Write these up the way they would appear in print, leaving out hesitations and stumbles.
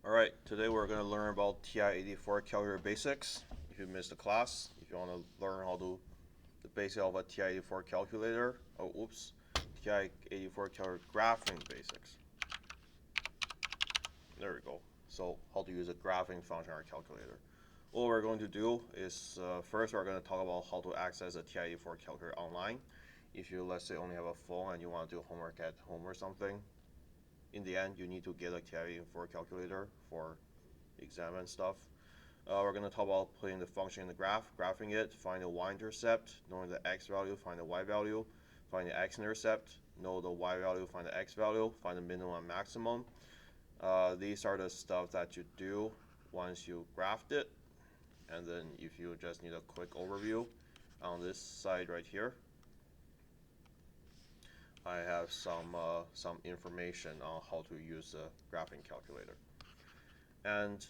Alright, today we're going to learn about TI-84 calculator basics. If you missed the class, if you want to learn how to the basic of a TI-84 calculator, TI-84 calculator graphing basics. There we go. So how to use a graphing function or calculator. What we're going to do is first we're going to talk about how to access a TI-84 calculator online. If you, let's say, only have a phone and you want to do homework at home or something, in the end you need to get a TI-84 calculator for exam and stuff. We're going to talk about putting the function in the graph, graphing it, find the y-intercept, knowing the x value, find the y value, find the x-intercept, know the y value, find the x value, find the minimum and maximum. These are the stuff that you do once you graphed it. And then if you just need a quick overview, on this side right here, I have some information on how to use a graphing calculator. And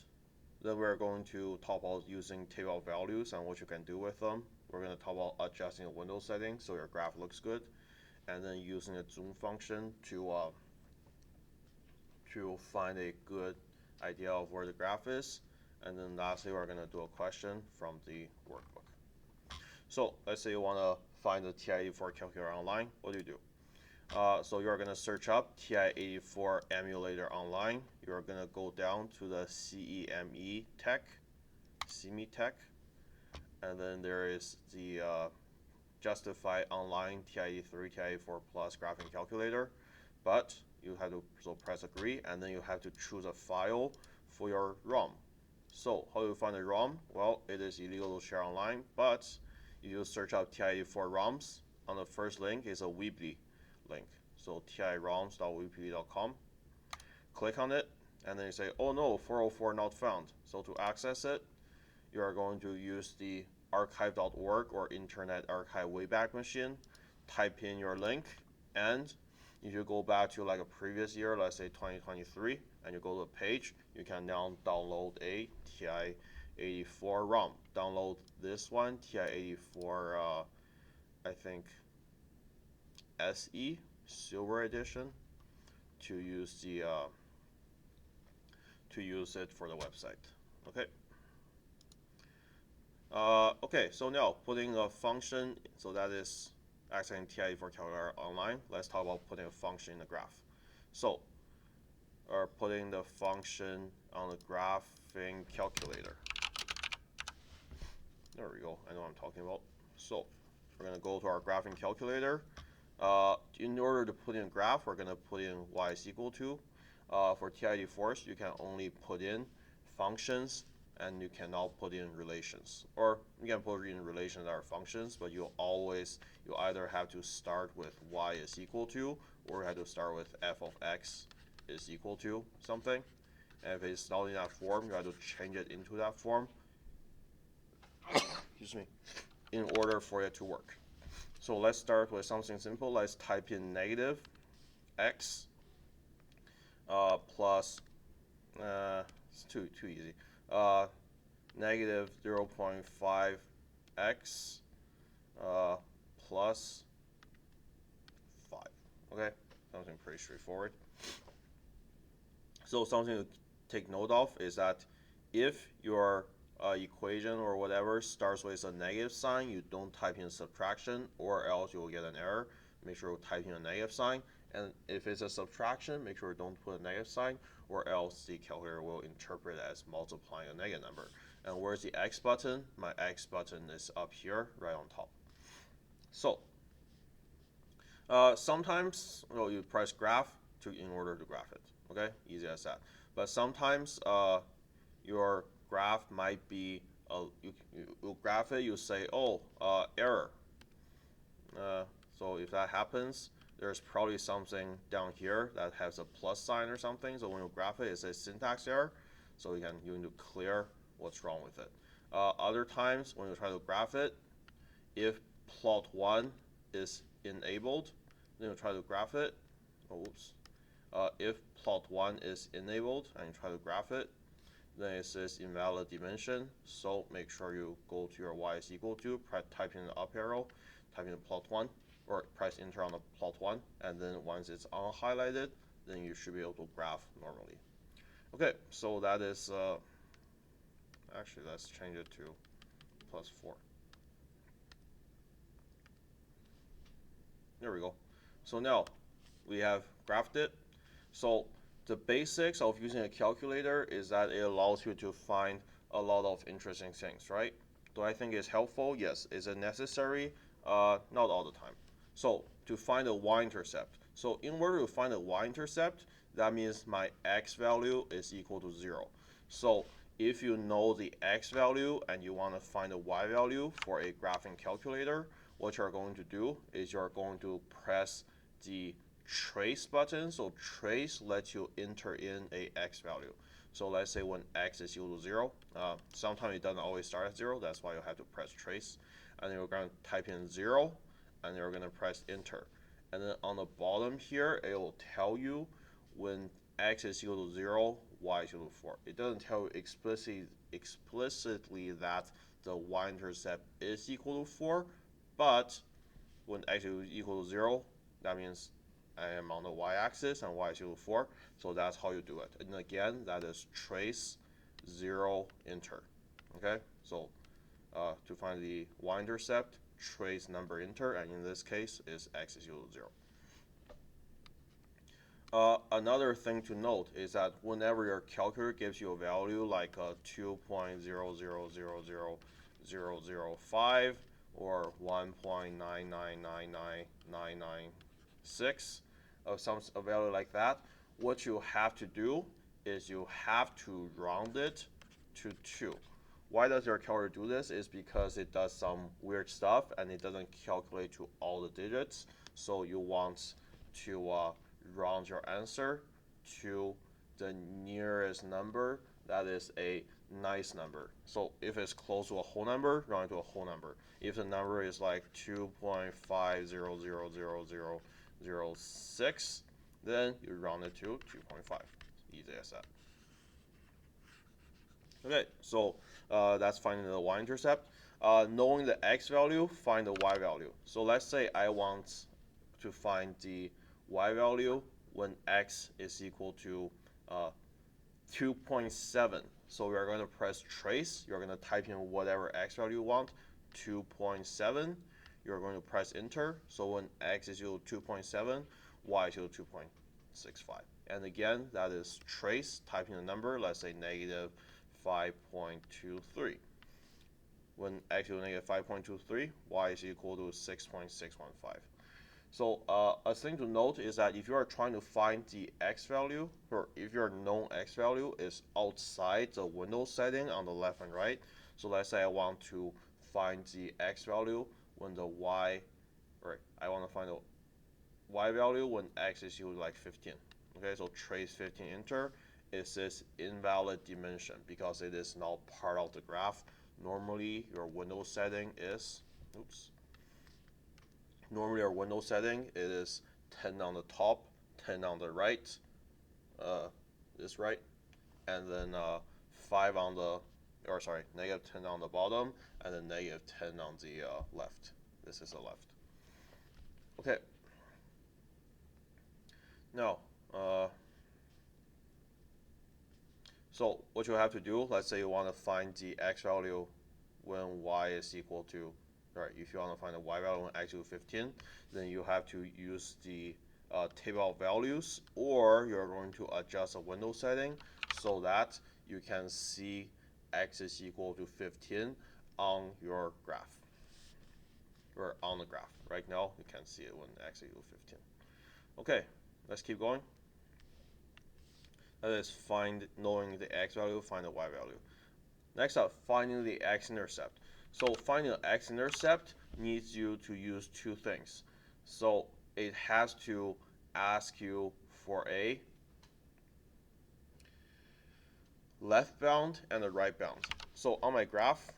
then we're going to talk about using table values and what you can do with them. We're going to talk about adjusting the window settings so your graph looks good, and then using a zoom function to find a good idea of where the graph is. And then lastly, we're going to do a question from the workbook. So let's say you want to find the TI-84 calculator online. What do you do? So you're going to search up TI-84 emulator online. You're going to go down to the CEME Tech, and then there is the Justify Online TI-83, TI-84 Plus graphing calculator. But you have to press agree, and then you have to choose a file for your ROM. So how do you find the ROM? Well, it is illegal to share online, but if you search up TI-84 ROMs, on the first link is a Weebly link. So tiroms.weebly.com. Click on it, and then you say, oh no, 404 not found. So to access it, you are going to use the archive.org or Internet Archive Wayback Machine, type in your link, and if you go back to like a previous year, let's say 2023, and you go to the page, you can now download a TI-84 ROM. Download this one, TI-84, I think, SE, Silver Edition, to use it for the website. Okay. Okay, so now putting a function, so that is accessing TI-84 calculator online. Let's talk about putting a function in the graph. So, or putting the function on the graphing calculator. There we go, I know what I'm talking about. So, we're going to go to our graphing calculator. In order to put in a graph, we're going to put in y is equal to. For TI-84s, you can only put in functions, and you cannot put in relations. Or you can put in relations that are functions, but you either have to start with y is equal to, or you have to start with f of x is equal to something. And if it's not in that form, you have to change it into that form, excuse me, in order for it to work. So let's start with something simple. Let's type in negative x plus, it's too easy, negative 0.5 x plus 5. Okay, something pretty straightforward. So something to take note of is that if your equation or whatever starts with a negative sign, you don't type in subtraction, or else you will get an error. Make sure you type in a negative sign. And if it's a subtraction, make sure you don't put a negative sign, or else the calculator will interpret it as multiplying a negative number. And where's the X button? My X button is up here, right on top. So sometimes you press graph in order to graph it. Okay, easy as that. But sometimes your graph might be you graph it, you say, oh, error. So if that happens, there's probably something down here that has a plus sign or something. So when you graph it, it says syntax error. So you need to clear what's wrong with it. Other times when you try to graph it, if plot 1 is enabled, then you try to graph it. Oh, oops. If plot 1 is enabled and you try to graph it, then it says invalid dimension. So make sure you go to your y is equal to, type in the up arrow, type in plot 1, or press enter on the plot 1, and then once it's unhighlighted, then you should be able to graph normally. Okay, so that is, actually let's change it to plus 4. There we go. So now we have graphed it. So the basics of using a calculator is that it allows you to find a lot of interesting things, right? Do I think it's helpful? Yes. Is it necessary? Not all the time. So to find a y-intercept. So in order to find a y-intercept, that means my x value is equal to 0. So if you know the x value and you want to find a y value for a graphing calculator, what you're going to do is you're going to press the trace button. So trace lets you enter in a x value. So let's say when x is equal to 0, sometimes it doesn't always start at 0, that's why you have to press trace. And then you're going to type in 0, and you're going to press enter. And then on the bottom here, it will tell you when x is equal to 0, y is equal to 4. It doesn't tell you explicitly that the y-intercept is equal to 4, but when x is equal to 0, that means I am on the y-axis and y is equal to 4. So that's how you do it. And again, that is trace 0 enter. Okay, so to find the y-intercept, trace number enter, and in this case is x is equal to 0. Another thing to note is that whenever your calculator gives you a value like 2.0000005 or 1.9999996, a value like that, what you have to do is you have to round it to 2. Why does your calculator do this? Is because it does some weird stuff and it doesn't calculate to all the digits. So you want to round your answer to the nearest number that is a nice number. So if it's close to a whole number, round it to a whole number. If the number is like 2.5000006, then you round it to 2.5. Easy as that. Okay, so that's finding the y-intercept. Knowing the x value, find the y value. So let's say I want to find the y value when x is equal to 2.7. So we are going to press trace. You're going to type in whatever x value you want, 2.7. You're going to press enter. So when x is equal to 2.7, y is equal to 2.65. And again, that is trace, typing the number, let's say negative 5.23. When x equals negative 5.23, y is equal to 6.615. So a thing to note is that if you are trying to find the x value, or if your known x value is outside the Windows setting on the left and right, so let's say I want to find the x value when the y, right, I want to find the y value when x is equal to like 15. Okay, so trace 15 enter. It says invalid dimension because it is not part of the graph. Normally your Windows setting is, normally our Windows setting it is 10 on the top, 10 on the right, this right, and then 5 on the, or sorry, negative 10 on the bottom, and then negative 10 on the left. This is the left. Okay. Now, so what you have to do, let's say you want to find the x value when y is equal to, right, if you want to find the y value when x equals 15, then you have to use the table of values, or you're going to adjust a Windows setting so that you can see x is equal to 15 on your graph, or on the graph. Right now, you can see it when x equals 15. Okay, let's keep going. That is knowing the x value, find the y value. Next up, finding the x-intercept. So finding the x-intercept needs you to use two things. So it has to ask you for a left bound and a right bound. So on my graph,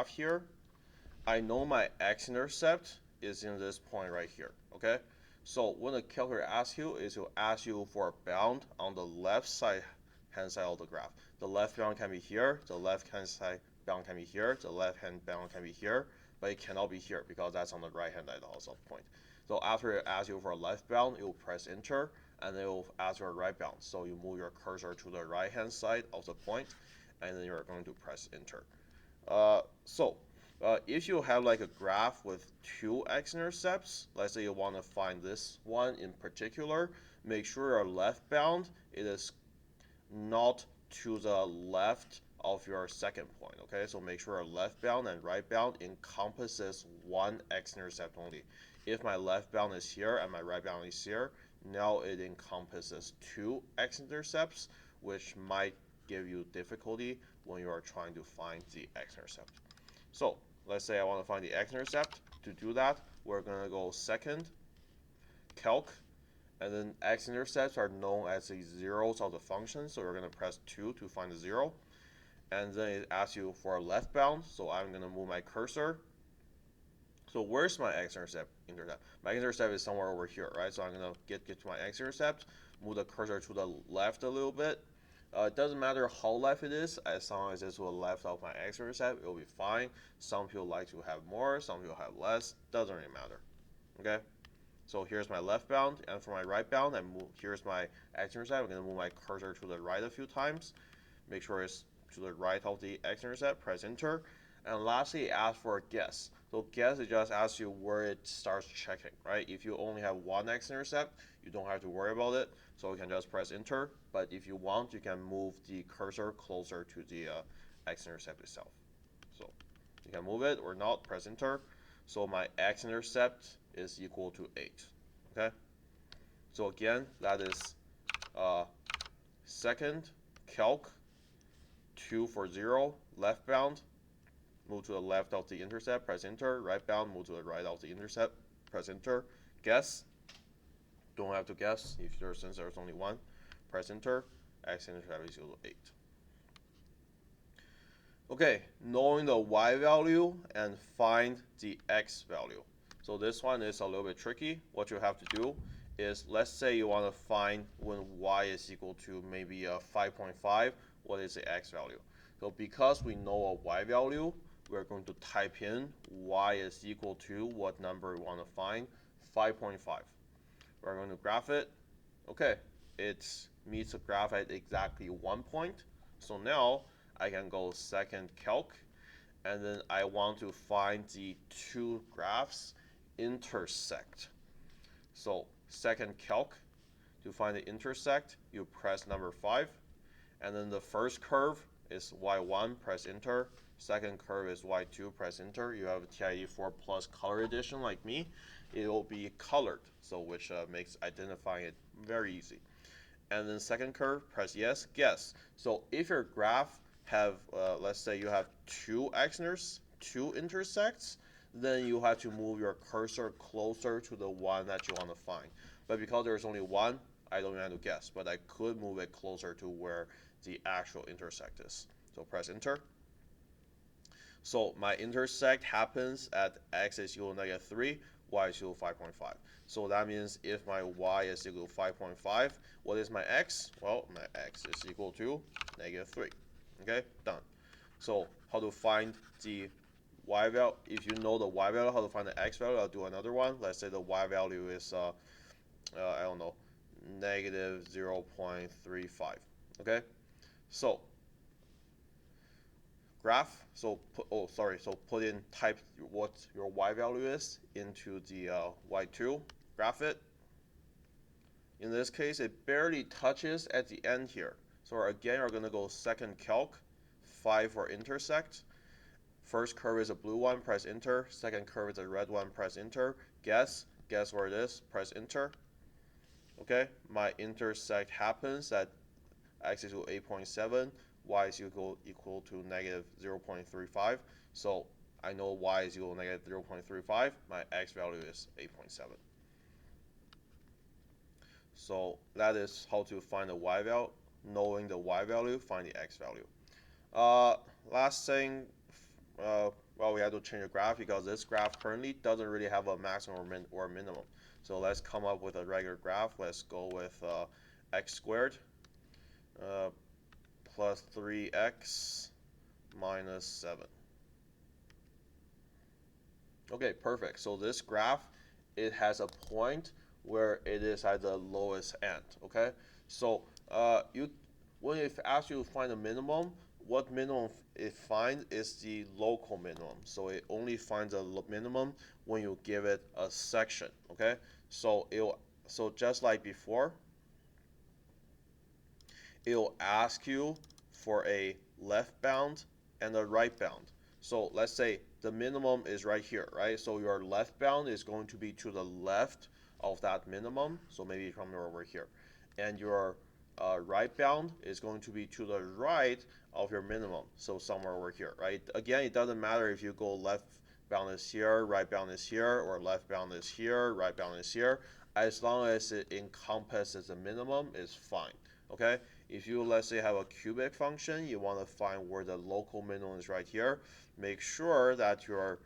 here, I know my x-intercept is in this point right here, okay? So when the calculator asks you is to ask you for a bound on the left side hand side of the graph. The left bound can be here, the left hand side bound can be here, the left hand bound can be here, but it cannot be here because that's on the right hand side also point. So after it asks you for a left bound, you'll press enter, and then it will ask for a right bound. So you move your cursor to the right hand side of the point, and then you're going to press enter. If you have like a graph with two x-intercepts, let's say you want to find this one in particular, make sure your left bound it is not to the left of your second point. Okay, so make sure your left bound and right bound encompasses one x-intercept only. If my left bound is here and my right bound is here, now it encompasses two x-intercepts, which might give you difficulty when you are trying to find the x-intercept. So let's say I want to find the x-intercept. To do that, we're going to go second, calc, and then x-intercepts are known as the zeros of the function, so we're going to press 2 to find the 0. And then it asks you for a left bound, so I'm going to move my cursor. So where's my x-intercept? My intercept is somewhere over here, right? So I'm going to get to my x-intercept, move the cursor to the left a little bit. It doesn't matter how left it is, as long as it's to the left of my x-intercept, it will be fine. Some people like to have more, some people have less, doesn't really matter. Okay? So here's my left bound, and for my right bound, here's my x-intercept. I'm going to move my cursor to the right a few times. Make sure it's to the right of the x-intercept, press enter. And lastly, it asks for a guess. So guess, it just asks you where it starts checking, right? If you only have one x-intercept, you don't have to worry about it. So you can just press enter. But if you want, you can move the cursor closer to the x-intercept itself. So you can move it or not, press enter. So my x-intercept is equal to 8. Okay? So again, that is second, calc, 2 for 0, left bound, move to the left of the intercept, press enter, right bound, move to the right of the intercept, press enter, guess, don't have to guess since there's only one, press enter, x-intercept is equal to 8. Okay, knowing the y value and find the x value. So this one is a little bit tricky. What you have to do is, let's say you want to find when y is equal to maybe 5.5, what is the x value? So because we know a y value, we're going to type in y is equal to what number we want to find, 5.5. We're going to graph it. Okay, it meets the graph at exactly 1 point. So now I can go second calc, and then I want to find the two graphs intersect. So second calc, to find the intersect, you press number 5, and then the first curve is y1, press enter. Second curve is y2, press enter. You have a TIE4 Plus color edition like me. It will be colored, so which makes identifying it very easy. And then second curve, press yes, guess. So if your graph have, let's say you have two intersects, then you have to move your cursor closer to the one that you want to find. But because there's only one, I don't have to guess, but I could move it closer to where the actual intersect is. So press enter. So my intersect happens at x is equal to -3, y is equal to 5.5. So that means if my y is equal to 5.5, what is my x? Well, my x is equal to -3. Okay, done. So how to find the y value? If you know the y value, how to find the x value? I'll do another one. Let's say the y value is I don't know, -0.35. Okay, so graph. So type what your y value is into the y2, graph it. In this case, it barely touches at the end here. So again, we're going to go second calc, 5 for intersect. First curve is a blue one, press enter. Second curve is a red one, press enter. Guess where it is, press enter. Okay, my intersect happens at x is equal to 8.7, y is equal to -0.35. So I know y is equal to -0.35. My x value is 8.7. So that is how to find the y value. Knowing the y value, find the x value. Last thing, well, we have to change the graph because this graph currently doesn't really have a maximum or minimum. So let's come up with a regular graph. Let's go with x squared. plus 3x minus 7. Okay, perfect. So this graph, it has a point where it is at the lowest end. Okay, so when it asks you to find the minimum, what minimum it finds is the local minimum. So it only finds a minimum when you give it a section. Okay, so just like before, it'll ask you for a left bound and a right bound. So let's say the minimum is right here, right? So your left bound is going to be to the left of that minimum. So maybe from over here. And your right bound is going to be to the right of your minimum. So somewhere over here, right? Again, it doesn't matter if you go left bound is here, right bound is here, or left bound is here, right bound is here. As long as it encompasses the minimum, it's fine. Okay? If you, let's say, have a cubic function, you want to find where the local minimum is right here. Make sure that your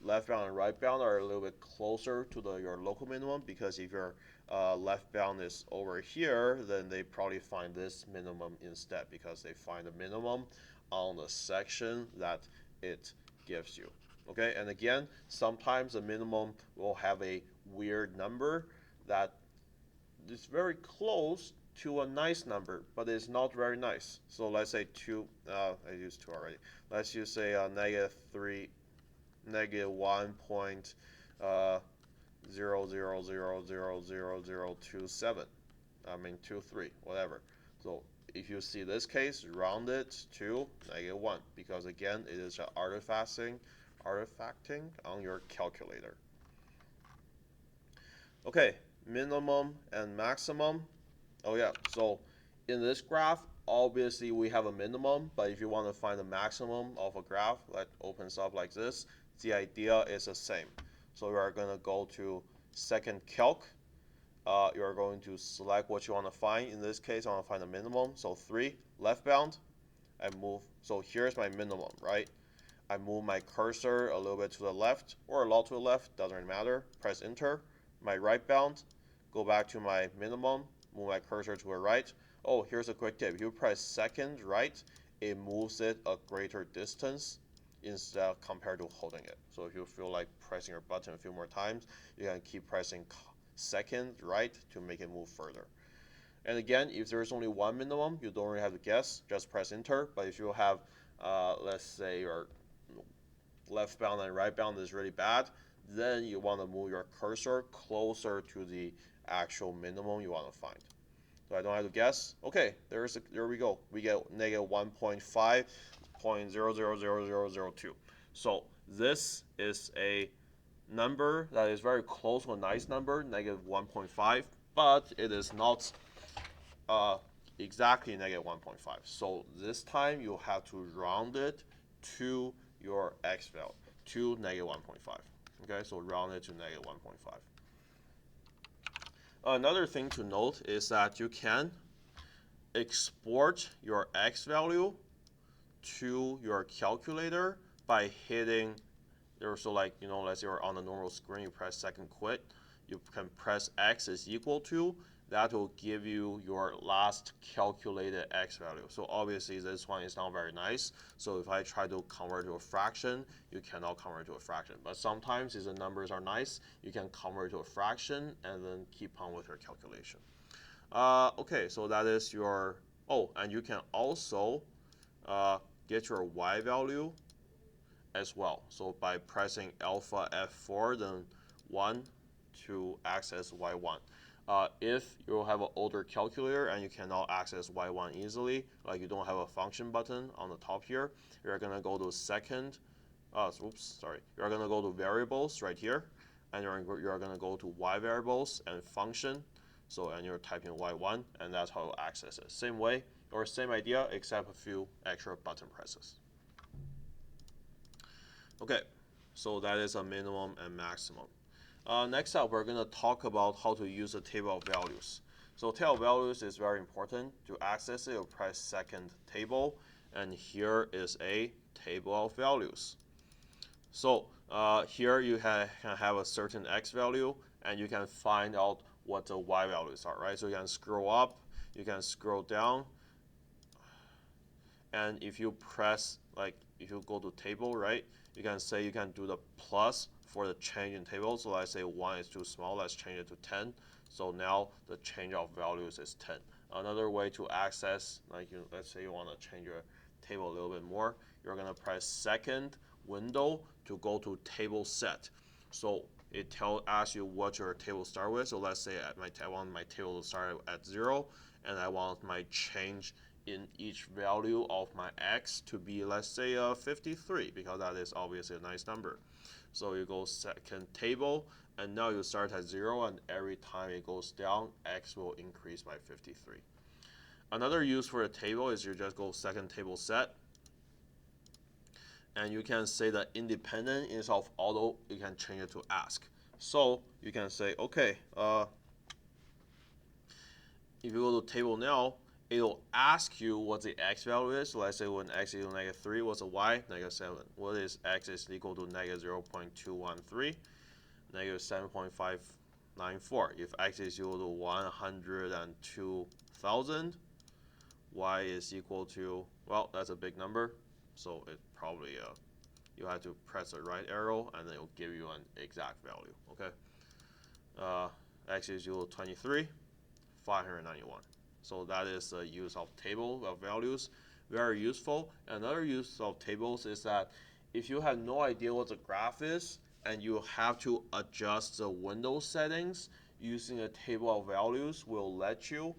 left bound and right bound are a little bit closer to your local minimum, because if your left bound is over here, then they probably find this minimum instead, because they find the minimum on the section that it gives you. Okay, and again, sometimes the minimum will have a weird number that is very close to a nice number, but it's not very nice. So let's say 2, I used 2 already. Let's just say negative 1.00000027. I mean 23, whatever. So if you see this case, round it to -1, because again, it is artifacting on your calculator. Okay, minimum and maximum. Oh yeah, so in this graph, obviously we have a minimum, but if you want to find the maximum of a graph that opens up like this, the idea is the same. So you are going to go to second calc. You are going to select what you want to find. In this case, I want to find the minimum. So 3, left bound, I move. So here's my minimum, right? I move my cursor a little bit to the left or a lot to the left, doesn't matter. Press enter. My right bound, go back to my minimum, move my cursor to the right. Oh, here's a quick tip. If you press second right, it moves it a greater distance instead compared to holding it. So if you feel like pressing your button a few more times, you can keep pressing second right to make it move further. And again, if there's only one minimum, you don't really have to guess, just press enter. But if you have, let's say your left bound and right bound is really bad, then you want to move your cursor closer to the actual minimum you want to find. So I don't have to guess. Okay, there we go. We get negative 1.5.000002. So this is a number that is very close to a nice number, negative 1.5, but it is not exactly negative 1.5. So this time you have to round it to your x value, to negative 1.5. Okay, so round it to negative 1.5. Another thing to note is that you can export your x value to your calculator by hitting, so like, let's say you're on a normal screen, you press second quit, you can press x is equal to, that will give you your last calculated x value. So obviously this one is not very nice. So if I try to convert to a fraction, you cannot convert to a fraction. But sometimes if the numbers are nice, you can convert to a fraction and then keep on with your calculation. Okay, so that is your, and you can also get your y value as well. So by pressing alpha F4, then 1 to access y1. If you have an older calculator and you cannot access y1 easily, like you don't have a function button on the top here, you're gonna go to you're gonna go to variables right here, and you're gonna go to y variables and function. So, and you're typing y1, and that's how you access it. Same way, or same idea, except a few extra button presses. Okay, so that is a minimum and maximum. Next up, we're going to talk about how to use a table of values. So table of values is very important. To access it, you press second table, and here is a table of values. So here you can have a certain x value, and you can find out what the y values are, right? So you can scroll up, you can scroll down. and if you press, like if you go to table, right, you can say you can do the plus for the change in table. So let's say 1 is too small, let's change it to 10. So now the change of values is 10. Another way to access, like let's say you want to change your table a little bit more, you're going to press second window to go to table set. So it asks you what your table start with. So let's say I want my table to start at 0, and I want my change in each value of my x to be, let's say, 53, because that is obviously a nice number. So you go second table, and now you start at 0, and every time it goes down, x will increase by 53. Another use for a table is you just go second table set, and you can say that independent instead of auto, you can change it to ask. So you can say, okay, if you go to table now, it'll ask you what the x value is. So let's say when x is equal to -3, what's the y? -7. What is x is equal to -0.213? -7.594. If x is equal to 102,000, y is equal to, well, that's a big number, so it probably you have to press the right arrow and then it'll give you an exact value. Okay, x is equal to 23, 591. So that is the use of table of values, very useful. Another use of tables is that if you have no idea what the graph is and you have to adjust the window settings, using a table of values will let you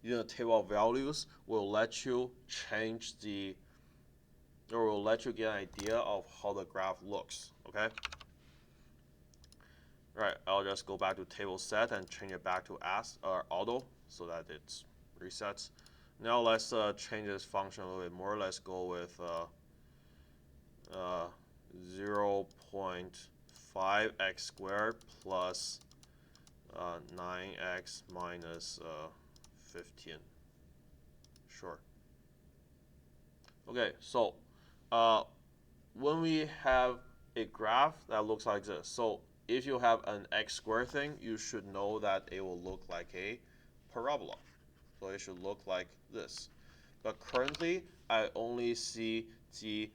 using a table of values will let you change the, or will let you get an idea of how the graph looks. Okay. Right, I'll just go back to table set and change it back to ask or auto so that it resets. Now let's change this function a little bit more. Let's go with 0.5x squared plus 9x minus 15. Sure. Okay, so when we have a graph that looks like this, so if you have an x squared thing, you should know that it will look like a parabola. So it should look like this. But currently, I only see the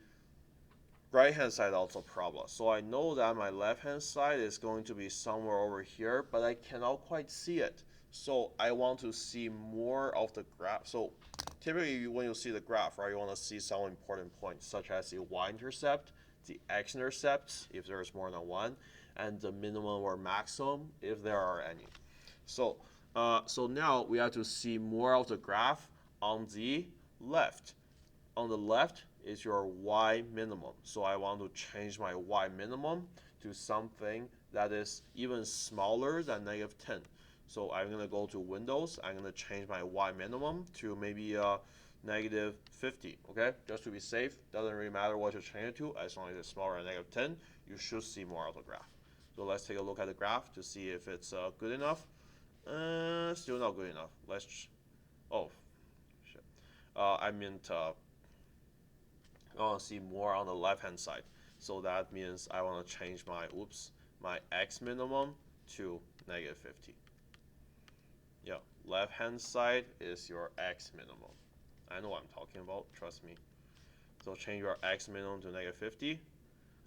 right-hand side also parabola. So I know that my left-hand side is going to be somewhere over here, but I cannot quite see it. So I want to see more of the graph. So typically, when you see the graph, right, you want to see some important points, such as the y-intercept, the x-intercepts, if there's more than one, and the minimum or maximum, if there are any. So, so now we have to see more of the graph on the left. On the left is your y minimum. So I want to change my y minimum to something that is even smaller than -10. So I'm going to go to Windows. I'm going to change my y minimum to maybe -50. Okay, just to be safe. Doesn't really matter what you change it to, as long as it's smaller than -10. You should see more of the graph. So let's take a look at the graph to see if it's good enough. Still not good enough. Let's. Oh, shit. I meant I want to see more on the left-hand side. So that means I want to change my my x minimum to -50. Yeah, left-hand side is your x minimum. I know what I'm talking about. Trust me. So change your x minimum to -50.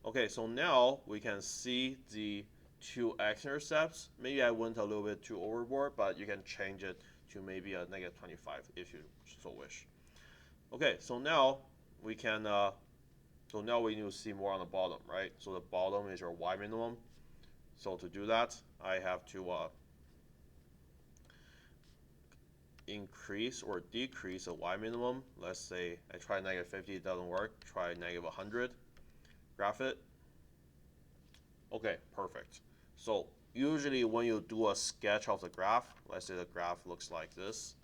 Okay, so now we can see the two x-intercepts. Maybe I went a little bit too overboard, but you can change it to maybe a -25 if you so wish. Okay, so now we can, so now we need to see more on the bottom, right? So the bottom is your y minimum. So to do that, I have to increase or decrease the y minimum. Let's say I try -50, it doesn't work. Try -100. Graph it. Okay, perfect. So usually when you do a sketch of the graph, let's say the graph looks like this.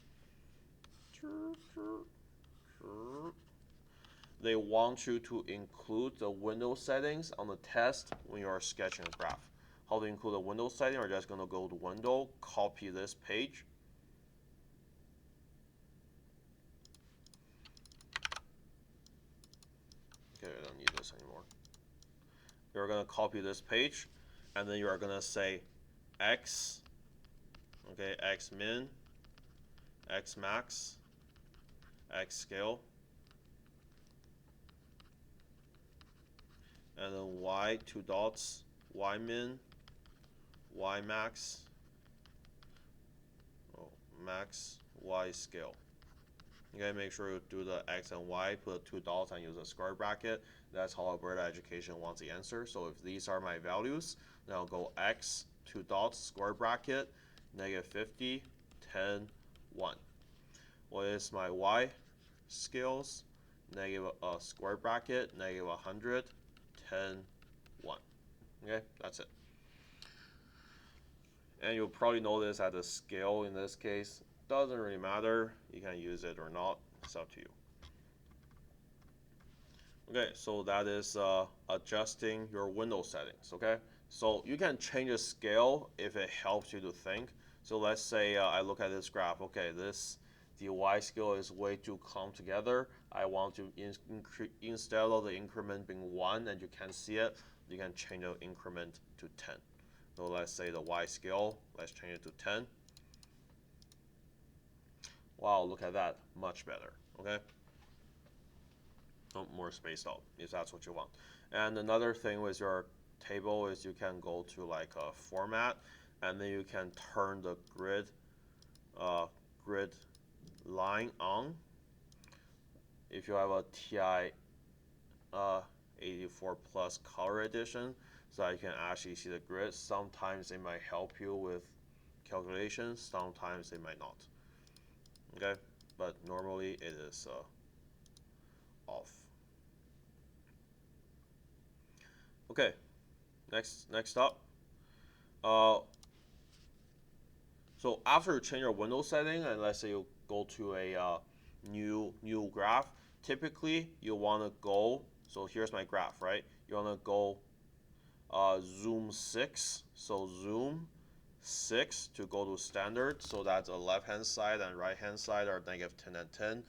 They want you to include the window settings on the test when you are sketching a graph. How to include a window setting? We're just going to go to Window, copy this page. Okay, I don't need this anymore. You're going to copy this page, and then you are going to say x, okay, x min, x max, X scale, and then Y, 2 dots, Y min, Y max, max, Y scale. Okay, make sure you do the X and Y, put 2 dots and use a square bracket. That's how Alberta Education wants the answer. So if these are my values, then I'll go X, 2 dots, square bracket, -50, 10, 1. What is my Y scales? Negative square bracket, -100, 10, 1. Okay, that's it. And you'll probably notice that the scale in this case doesn't really matter. You can use it or not. It's up to you. Okay, so that is adjusting your window settings. Okay, so you can change the scale if it helps you to think. So let's say I look at this graph. Okay, the Y scale is way too clumped together. I want to instead of the increment being 1 and you can't see it, you can change the increment to 10. So let's say the Y scale, let's change it to 10. Wow, look at that, much better. Okay, more spaced out if that's what you want. And another thing with your table is you can go to like a format, and then you can turn the grid line on. If you have a TI 84 plus color edition, so that you can actually see the grid. Sometimes it might help you with calculations, sometimes it might not. Okay, but normally it is off. Okay, next up. So after you change your window setting, and let's say you go to a new graph, typically you want to go. So here's my graph, right? You want to go zoom 6. So zoom 6 to go to standard. So that's the left hand side and right hand side are -10 and 10.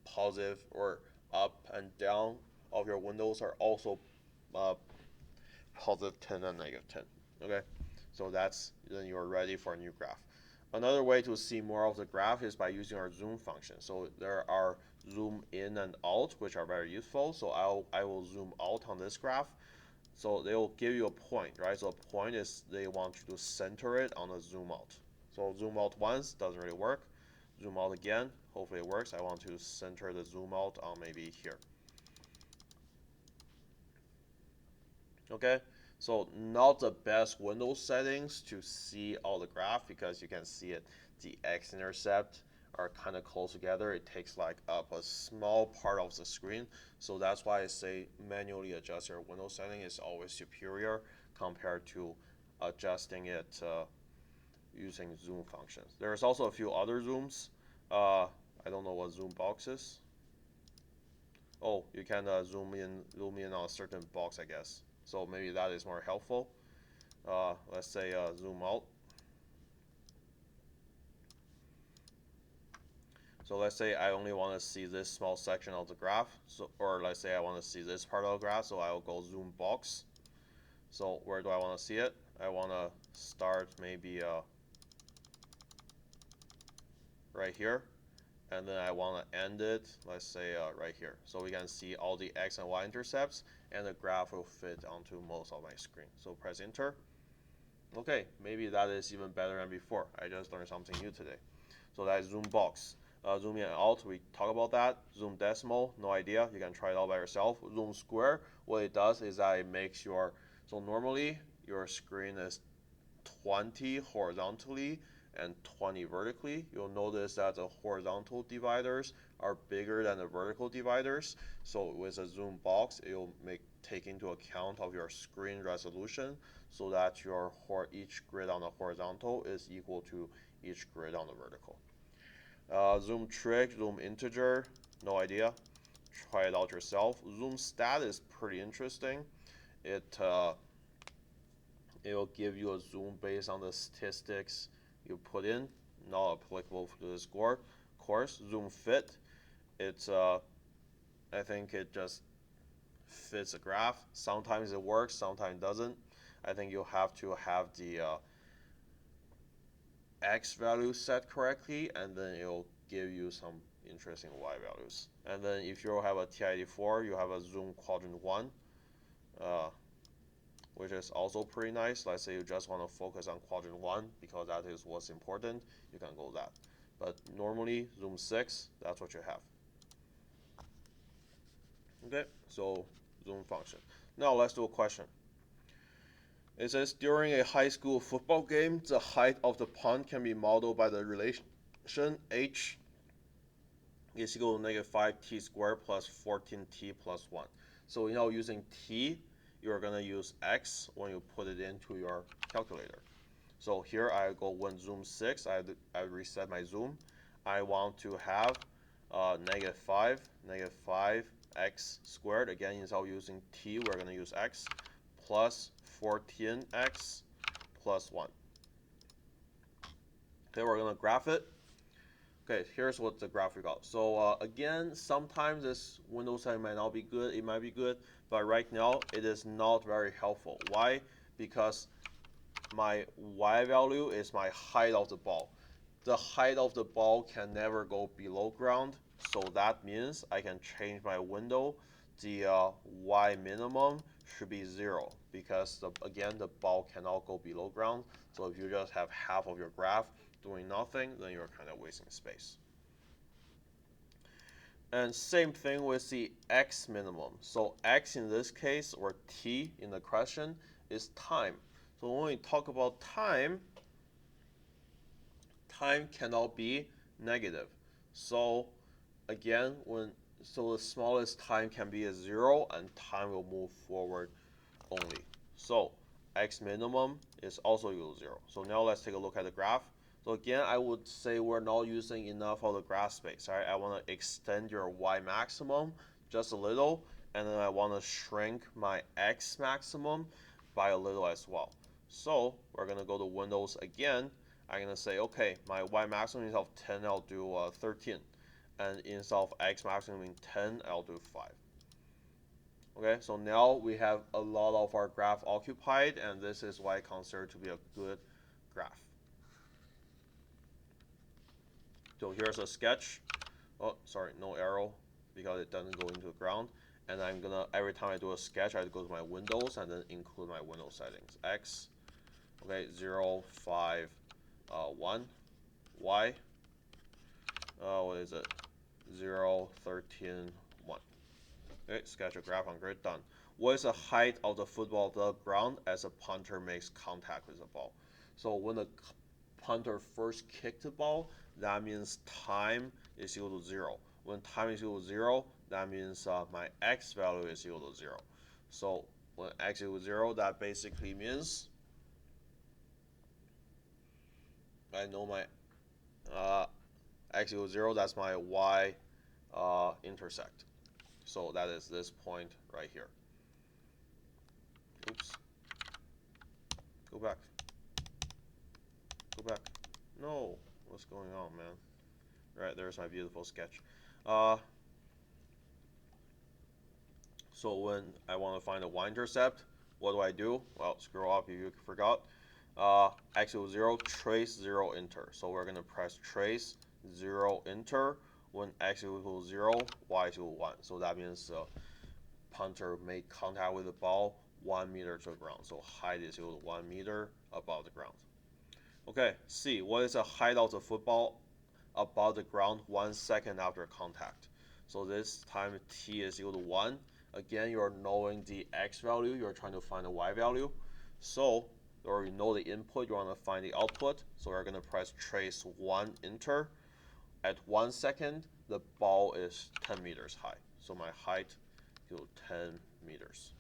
Positive or up and down of your windows are also +10 and -10. Okay, so then you're ready for a new graph. Another way to see more of the graph is by using our zoom function. So there are zoom in and out, which are very useful. So I will zoom out on this graph. So they will give you a point, right? So a point is they want you to center it on a zoom out. So zoom out once, doesn't really work. Zoom out again, hopefully it works. I want to center the zoom out on maybe here. Okay, so not the best window settings to see all the graph because you can see it, the x-intercept are kind of close together. It takes like up a small part of the screen. So that's why I say manually adjust your window setting is always superior compared to adjusting it using zoom functions. There's also a few other zooms. I don't know what zoom box is. Oh, you can zoom in on a certain box, I guess. So maybe that is more helpful. Let's say zoom out. So let's say I only want to see this small section of the graph. So, or let's say I want to see this part of the graph. So I'll go zoom box. So where do I want to see it? I want to start maybe right here. And then I want to end it, let's say right here. So we can see all the x and y intercepts, and the graph will fit onto most of my screen. So press enter. Okay, maybe that is even better than before. I just learned something new today. So that is zoom box. Zoom in and out, we talk about that. Zoom decimal, no idea. You can try it out by yourself. Zoom square, what it does is that it makes so normally your screen is 20 horizontally and 20 vertically. You'll notice that the horizontal dividers are bigger than the vertical dividers. So with a zoom box, it will take into account of your screen resolution so that each grid on the horizontal is equal to each grid on the vertical. Zoom trig, zoom integer, no idea. Try it out yourself. Zoom stat is pretty interesting. It will give you a zoom based on the statistics you put in, not applicable to this course. Zoom fit, I think it just fits a graph. Sometimes it works, sometimes it doesn't. I think you'll have to have the x value set correctly, and then it'll give you some interesting y values. And then if you have a TI-84, you have a zoom quadrant 1, which is also pretty nice. Let's say you just want to focus on quadrant 1 because that is what's important, you can go that. But normally, zoom 6, that's what you have. Okay, so zoom function. Now let's do a question. It says, during a high school football game, the height of the pond can be modeled by the relation h is equal to negative 5t squared plus 14t plus 1. So using t, you're going to use x when you put it into your calculator. So here I go when zoom 6, I reset my zoom. I want to have negative 5x squared. Again, instead of using t, we're going to use x plus 14x plus 1. Okay, we're going to graph it. Okay, here's what the graph we got. So again, sometimes this window setting might not be good, it might be good, but right now it is not very helpful. Why? Because my y value is my height of the ball. The height of the ball can never go below ground, so that means I can change my window. The y minimum should be 0 because again the ball cannot go below ground. So if you just have half of your graph doing nothing, then you're kind of wasting space. And same thing with the x minimum. So x in this case, or t in the question, is time. So when we talk about time, time cannot be negative. So again, the smallest time can be a 0, and time will move forward only. So x minimum is also equal to 0. So now let's take a look at the graph. So again, I would say we're not using enough of the graph space. Right? I want to extend your y maximum just a little, and then I want to shrink my x maximum by a little as well. So we're going to go to Windows again. I'm going to say, okay, my y maximum instead of 10, I'll do 13. And instead of x maximum in 10, I'll do 5. Okay, so now we have a lot of our graph occupied, and this is what I consider to be a good graph. So here's a sketch. Oh, sorry, no arrow because it doesn't go into the ground. And I'm gonna, every time I do a sketch, I go to my windows and then include my window settings. X, okay, 0, 5, 1. Y, what is it? 0, 13, 1. Okay, sketch a graph on grid, done. What is the height of the football of the ground as a punter makes contact with the ball? So when the punter first kicked the ball, that means time is equal to 0. When time is equal to 0, that means my x value is equal to 0. So when x equals 0, that basically means I know my x equals 0, that's my y intersect. So that is this point right here. Oops. Go back. Go back. No. What's going on, man? Right, there's my beautiful sketch. So when I want to find a y-intercept, what do? Well, scroll up if you forgot. X equals 0, trace 0, enter. So we're going to press trace 0, enter. When x equals 0, y equals 1. So that means the punter made contact with the ball 1 meter to the ground. So height is equal to 1 meter above the ground. Okay, C. What is the height of the football above the ground 1 second after contact? So this time t is equal to 1. Again, you're knowing the x value, you're trying to find the y value. So, or you know the input, you want to find the output. So we're going to press trace 1, enter. At 1 second, the ball is 10 meters high. So my height is 10 meters.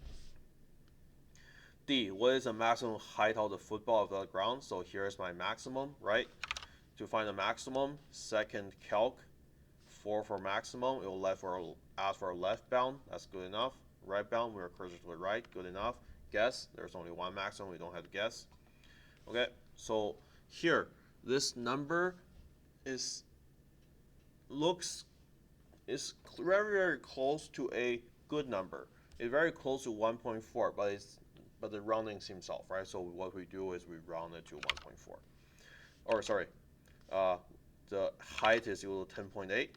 D, what is the maximum height of the football of the ground? So here's my maximum, right? To find the maximum, second calc, 4 for maximum, it will ask for a left bound, that's good enough. Right bound, we're cursor to the right, good enough. Guess, there's only one maximum, we don't have to guess. Okay, so here, this number is very, very close to a good number. It's very close to 1.4, but the rounding seems off, right? So what we do is we round it to 1.4. Or sorry, the height is equal to 10.8.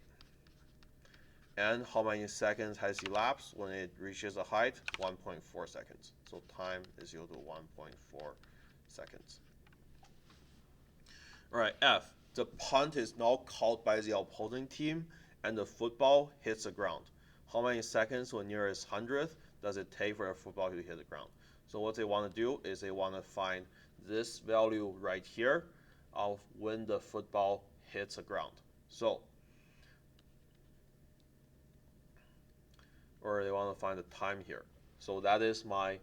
And how many seconds has elapsed when it reaches a height? 1.4 seconds. So time is equal to 1.4 seconds. All right, F. The punt is now caught by the opposing team, and the football hits the ground. How many seconds when nearest hundredth does it take for a football to hit the ground? So what they want to do is they want to find this value right here of when the football hits the ground. So, or they want to find the time here. So that is my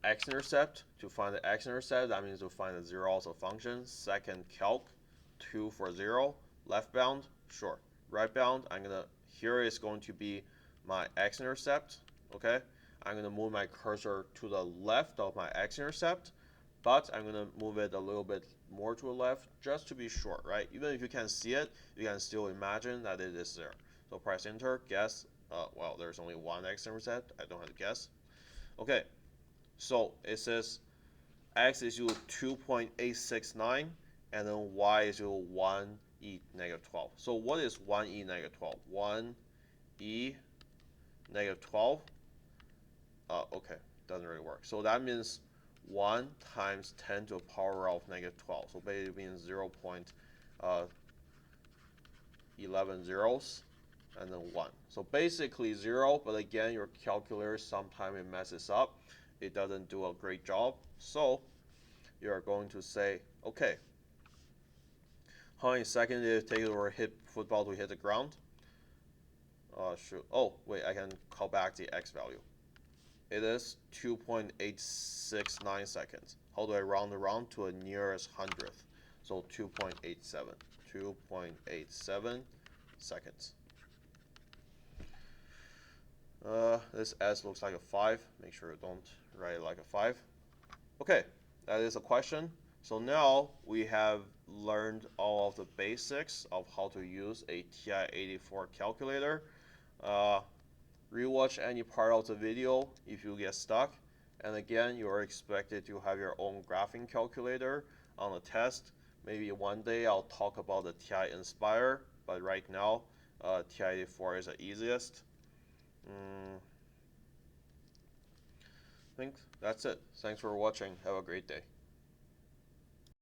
x-intercept. To find the x-intercept, that means to find the zeros of function. Second calc, 2 for 0. Left bound, sure. Right bound, here is going to be my x-intercept, okay? I'm going to move my cursor to the left of my x-intercept, but I'm going to move it a little bit more to the left just to be sure, right? Even if you can't see it, you can still imagine that it is there. So press enter, guess. Well, there's only one x-intercept. I don't have to guess. Okay, so it says x is equal to 2.869, and then y is equal to 1e negative 12. So what is 1e negative 12? 1e negative 12. Okay, doesn't really work. So that means 1 times 10 to the power of negative 12. So basically means 0.11 zeros and then 1. So basically 0, but again, your calculator sometimes it messes up. It doesn't do a great job. So you're going to say, okay, how many seconds did it take for a football to hit the ground? Shoot. Oh, wait, I can call back the x value. It is 2.869 seconds. How do I round around to a nearest hundredth? So 2.87. 2.87 seconds. This S looks like a 5. Make sure you don't write it like a 5. Okay, that is a question. So now we have learned all of the basics of how to use a TI-84 calculator. Rewatch any part of the video if you get stuck. And again, you are expected to have your own graphing calculator on the test. Maybe one day I'll talk about the TI Nspire, but right now, TI-84 is the easiest. I think that's it. Thanks for watching. Have a great day.